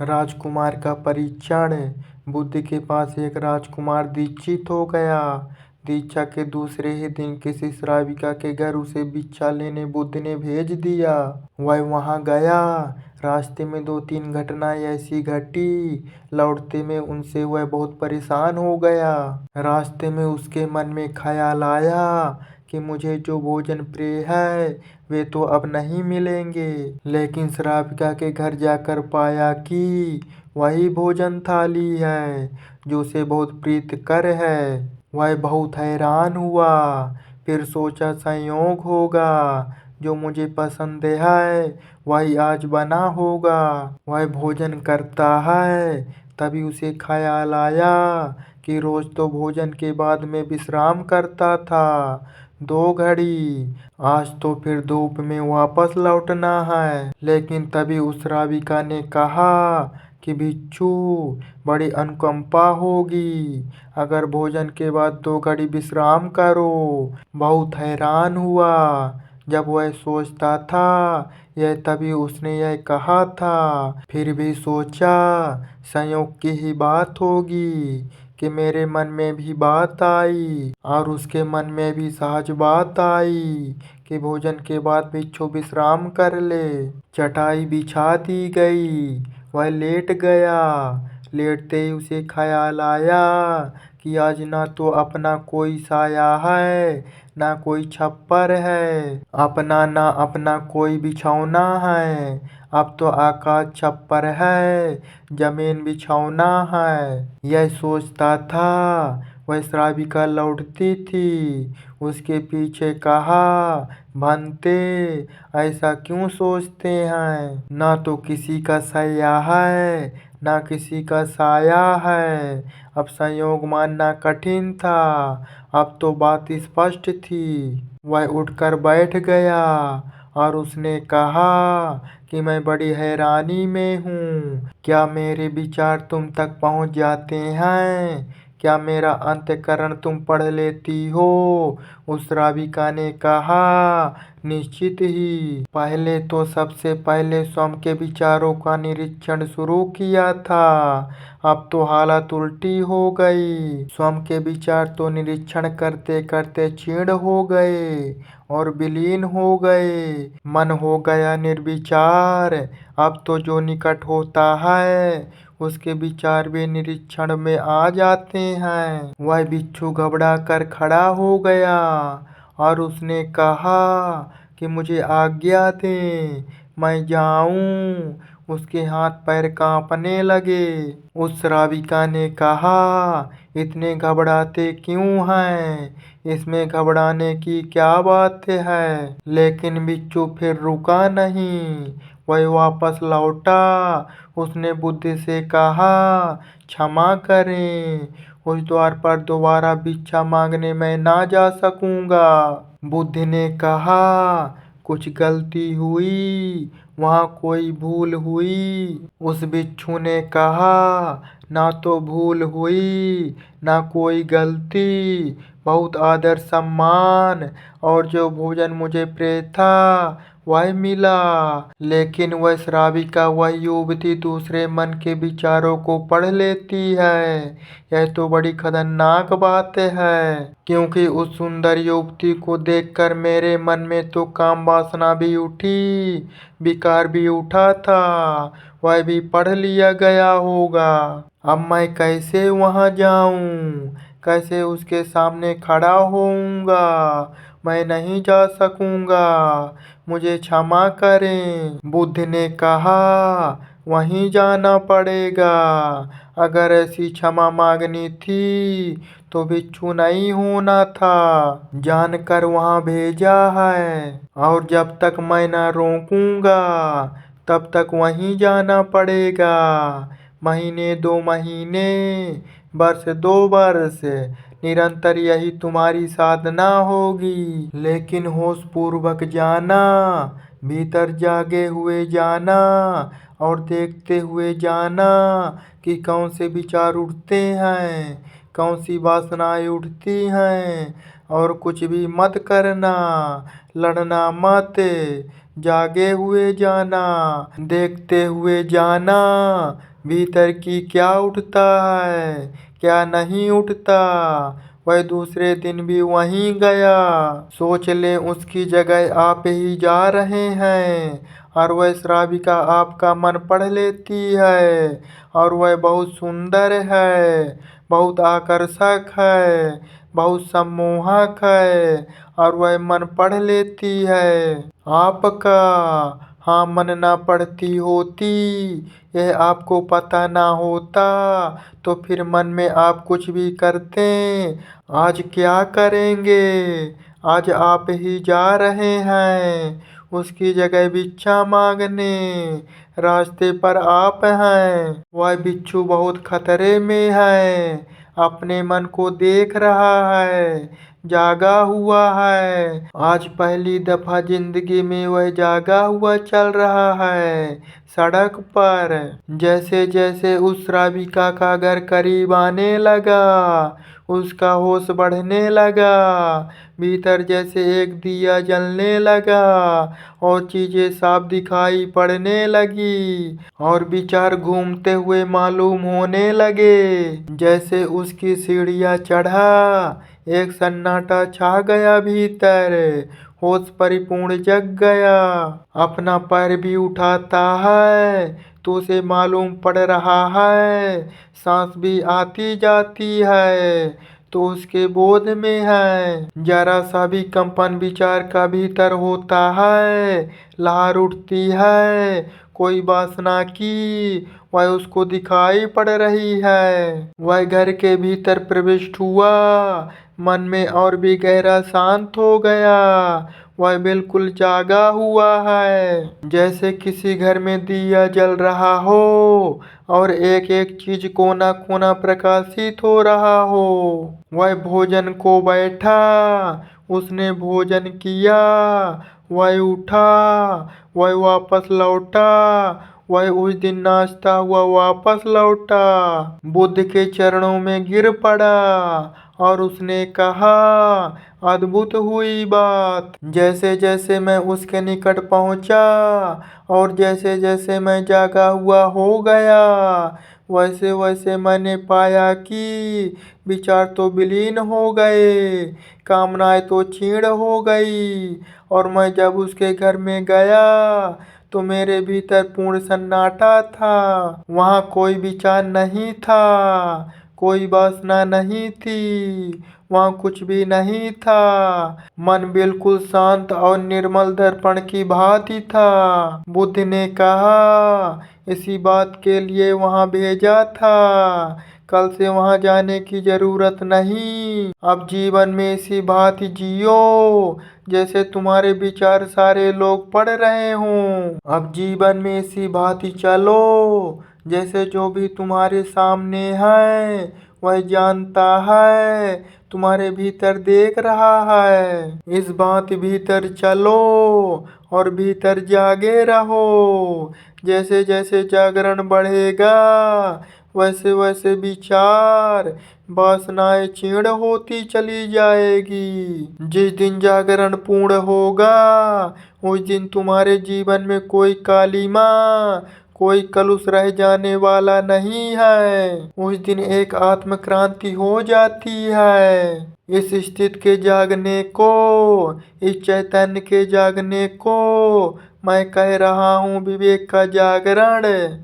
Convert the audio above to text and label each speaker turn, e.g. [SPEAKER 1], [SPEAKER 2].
[SPEAKER 1] राजकुमार का परीक्षण। बुद्ध के पास एक राजकुमार दीक्षित हो गया। दीक्षा के दूसरे ही दिन किसी श्राविका के घर उसे भिक्षा लेने बुद्ध ने भेज दिया। वह वहां गया। रास्ते में 2-3 घटनाएं ऐसी घटी, लौटते में उनसे वह बहुत परेशान हो गया। रास्ते में उसके मन में ख्याल आया कि मुझे जो भोजन प्रिय है वे तो अब नहीं मिलेंगे। लेकिन श्राविका के घर जाकर पाया कि वही भोजन थाली है जो उसे बहुत प्रीतिकर है। वह बहुत हैरान हुआ। फिर सोचा संयोग होगा, जो मुझे पसंद है वही आज बना होगा। वह भोजन करता है, तभी उसे ख्याल आया कि रोज तो भोजन के बाद में विश्राम करता था 2 घड़ी। आज तो फिर धूप में वापस लौटना है। लेकिन तभी उस श्राविका ने कहा कि भिक्षु, बड़ी अनुकंपा होगी अगर भोजन के बाद 2 घड़ी विश्राम करो। बहुत हैरान हुआ। जब वह सोचता था यह, तभी उसने यह कहा था। फिर भी सोचा संयोग की ही बात होगी कि मेरे मन में भी बात आई और उसके मन में भी सहज बात आई कि भोजन के बाद भिक्षु विश्राम कर ले। चटाई बिछा दी गई। वह लेट गया। लेटते ही उसे ख्याल आया कि आज ना तो अपना कोई साया है, ना कोई छप्पर है, ना अपना कोई बिछौना है। अब तो आकाश छप्पर है, जमीन बिछौना है। यह सोचता था। वह श्राविका लौटती थी। उसके पीछे कहा, भंते, ऐसा क्यों सोचते हैं? ना तो किसी का सैया है, ना किसी का साया है। अब संयोग मानना कठिन था। अब तो बात स्पष्ट थी। वह उठकर बैठ गया और उसने कहा कि मैं बड़ी हैरानी में हूँ। क्या मेरे विचार तुम तक पहुँच जाते हैं? क्या मेरा अंतःकरण तुम पढ़ लेती हो? उस श्राविका ने कहा, निश्चित ही। पहले तो सबसे पहले स्वयं के विचारों का निरीक्षण शुरू किया था। अब तो हालत उल्टी हो गई। स्वयं के विचार तो निरीक्षण करते करते क्षीण हो गए और विलीन हो गए। मन हो गया निर्विचार। अब तो जो निकट होता है उसके विचार भी निरीक्षण में आ जाते हैं। वह भिक्षु घबरा कर खड़ा हो गया और उसने कहा कि मुझे आज्ञा दें, मैं जाऊं। उसके हाथ पैर कांपने लगे। उस श्राविका ने कहा, इतने घबराते क्यों हैं? इसमें घबराने की क्या बात है? लेकिन बिच्छू फिर रुका नहीं। वह वापस लौटा। उसने बुद्ध से कहा, क्षमा करें, उस द्वार पर दोबारा भिक्षा मांगने मैं ना जा सकूंगा। बुद्ध ने कहा, कुछ गलती हुई, वहाँ कोई भूल हुई। उस भिक्षु ने कहा, ना तो भूल हुई, ना कोई गलती, बहुत आदर सम्मान और जो भोजन मुझे प्रिय था वह मिला। लेकिन वह श्राविका, वह युवती दूसरे मन के विचारों को पढ़ लेती है। यह तो बड़ी खतरनाक बात है, क्योंकि उस सुंदर युवती को देखकर मेरे मन में तो काम वासना भी उठी, विकार भी उठा था। वह भी पढ़ लिया गया होगा। अब मैं कैसे वहां जाऊं? कैसे उसके सामने खड़ा होऊंगा? मैं नहीं जा सकूंगा। मुझे क्षमा करें। बुद्ध ने कहा, वहीं जाना पड़ेगा। अगर ऐसी क्षमा मांगनी थी तो भिक्षु नहीं होना था। जानकर वहां भेजा है और जब तक मैं न रोकूंगा तब तक वहीं जाना पड़ेगा। महीने 2 महीने, वर्ष 2 वर्ष, निरंतर यही तुम्हारी साधना होगी। लेकिन होश पूर्वक जाना, भीतर जागे हुए जाना और देखते हुए जाना कि कौन से विचार उठते हैं, कौन सी वासनाएं उठती हैं। और कुछ भी मत करना, लड़ना मत, जागे हुए जाना, देखते हुए जाना, भीतर की क्या उठता है, क्या नहीं उठता। वह दूसरे दिन भी वहीं गया। सोच ले उसकी जगह आप ही जा रहे हैं और वह श्राविका आपका मन पढ़ लेती है और वह बहुत सुंदर है, बहुत आकर्षक है, बहुत सम्मोहक है और वह मन पढ़ लेती है आपका। हाँ, मन ना पढ़ती होती, यह आपको पता ना होता तो फिर मन में आप कुछ भी करते। आज क्या करेंगे? आज आप ही जा रहे हैं उसकी जगह भिक्षा मांगने। रास्ते पर आप हैं। वह बिच्छू बहुत खतरे में है, अपने मन को देख रहा है, जागा हुआ है। आज पहली दफा जिंदगी में वह जागा हुआ चल रहा है सड़क पर। जैसे जैसे उस श्राविका का घर करीब आने लगा, उसका होश बढ़ने लगा। भीतर जैसे एक दिया जलने लगा और चीजें साफ दिखाई पड़ने लगी और विचार घूमते हुए मालूम होने लगे। जैसे उसकी सीढ़ियाँ चढ़ा, एक सन्नाटा छा गया भीतर। होश परिपूर्ण जग गया। अपना पैर भी उठाता है तो उसे मालूम पड़ रहा है, सांस भी आती जाती है तो उसके बोध में है। जरा सा भी कंपन विचार का भीतर होता है, लहर उठती है कोई वासना की, वह उसको दिखाई पड़ रही है। वह घर के भीतर प्रविष्ट हुआ, मन में और भी गहरा शांत हो गया। वह बिल्कुल जागा हुआ है, जैसे किसी घर में दिया जल रहा हो और एक एक चीज कोना कोना प्रकाशित हो रहा हो। वह भोजन को बैठा, उसने भोजन किया, वह उठा, वह वापस लौटा, वह उस दिन नाचता हुआ वापस लौटा, बुद्ध के चरणों में गिर पड़ा और उसने कहा, अद्भुत हुई बात। जैसे जैसे मैं उसके निकट पहुंचा और जैसे जैसे मैं जागा हुआ हो गया, वैसे वैसे मैंने पाया कि विचार तो विलीन हो गए, कामनाएं तो क्षीण हो गई और मैं जब उसके घर में गया तो मेरे भीतर पूर्ण सन्नाटा था। वहाँ कोई विचार नहीं था, कोई वासना नहीं थी, वहाँ कुछ भी नहीं था। मन बिल्कुल शांत और निर्मल दर्पण की भांति था। बुद्ध ने कहा, इसी बात के लिए वहाँ भेजा था। कल से वहाँ जाने की जरूरत नहीं। अब जीवन में इसी भांति जियो जैसे तुम्हारे विचार सारे लोग पढ़ रहे हों। अब जीवन में इसी भांति चलो जैसे जो भी तुम्हारे सामने है वह जानता है, तुम्हारे भीतर देख रहा है। इस बात भीतर चलो और भीतर जागे रहो। जैसे जैसे जागरण बढ़ेगा वैसे वैसे विचार वासनाएं क्षीण होती चली जाएगी। जिस दिन जागरण पूर्ण होगा उस दिन तुम्हारे जीवन में कोई कालिमा, कोई कलुष रह जाने वाला नहीं है। उस दिन एक आत्म क्रांति हो जाती है। इस स्थिति के जागने को, इस चैतन्य के जागने को मैं कह रहा हूँ विवेक का जागरण।